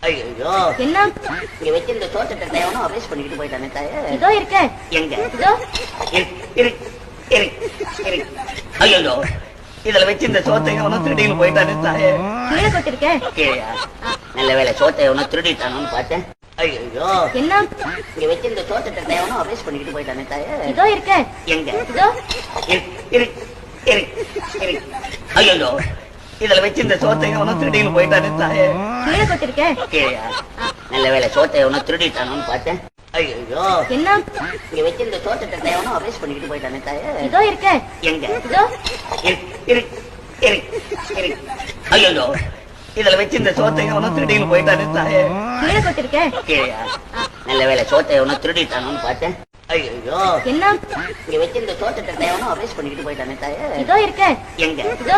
ஐயோ என்ன? இங்க வச்சிருந்த தோட்டத்தை தேவனும் அபேஸ் பண்ணிக்கிட்டு போயிட்டானே தாயே. இதோ இருக்க. எங்க? இதோ. ஐயோ இதுல வச்சிருந்த சோத்தை எவனோ திருடின்னு போயிட்டானே தாயே. கீழே கொட்டிருக்க. கீழையா? நல்ல வேலை சோத்தை எவனோ திருடிட்டானு பார்த்தேன். ஐயோ என்ன? இங்க வச்சிருந்த தோட்டத்தை தேவனும் அபேஸ் பண்ணிக்கிட்டு போயிட்டானே தாயே. இதோ இருக்க. எங்க? இதோ. ஐயோ இதுல வச்சிருந்த சோத்தை எவனோ திருடின்னு போயிட்டானே தாயே. கீழே கொட்டிருக்க. கீழையா? நல்ல வேலை சோத்தை எவனோ திருடிட்டானு பார்த்தேன். ஐயோ என்ன? இங்க வச்சிருந்த தோட்டத்தை தேவனும் அபேஸ் பண்ணிக்கிட்டு போயிட்டானே தாயே. இதோ இருக்க. எங்க? இதோ. ஐயோ இதுல வச்சிருந்த சோத்தை எவனோ திருடின்னு போயிட்டானே தாயே. கீழே கொட்டிருக்க. கீழையா? நல்ல வேலை சோத்தை எவனோ திருடிட்டானு பார்த்தேன். ஐயோ என்ன? இங்க வச்சிருந்த தோட்டத்தை தேவனும் அபேஸ் பண்ணிக்கிட்டு போயிட்டானே தாயே. இதோ இருக்க. எங்க? இதோ.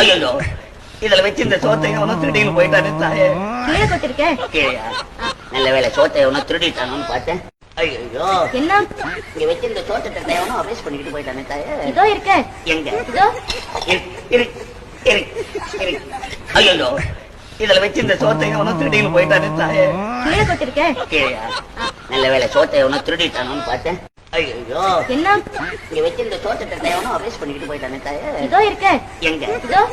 ஐயோ இதுல வச்சிருந்த சோத்தை எவனோ திருடின்னு போயிட்டானே தாயே. கீழே கொட்டிருக்க. கீழையா? நல்ல வேலை சோத்தை எவனோ திருடிட்டானு பார்த்தேன். ஐயோ என்ன? இங்க வச்சிருந்த தோட்டத்தை தேவனும் அபேஸ் பண்ணிக்கிட்டு போயிட்டானே தாயே. இதோ இருக்க. எங்க? இதோ. ஐயோ இதுல வச்சிருந்த சோத்தை எவனோ திருடின்னு போயிட்டானே தாயே. கீழே கொட்டிருக்க. கீழையா? நல்ல வேலை சோத்தை எவனோ திருடிட்டானு பார்த்தேன். ஐயோ என்ன? இங்க வச்சிருந்த தோட்டத்தை தேவனும் அபேஸ் பண்ணிக்கிட்டு போயிட்டானே தாயே. இதோ இருக்க. எங்க? இதோ.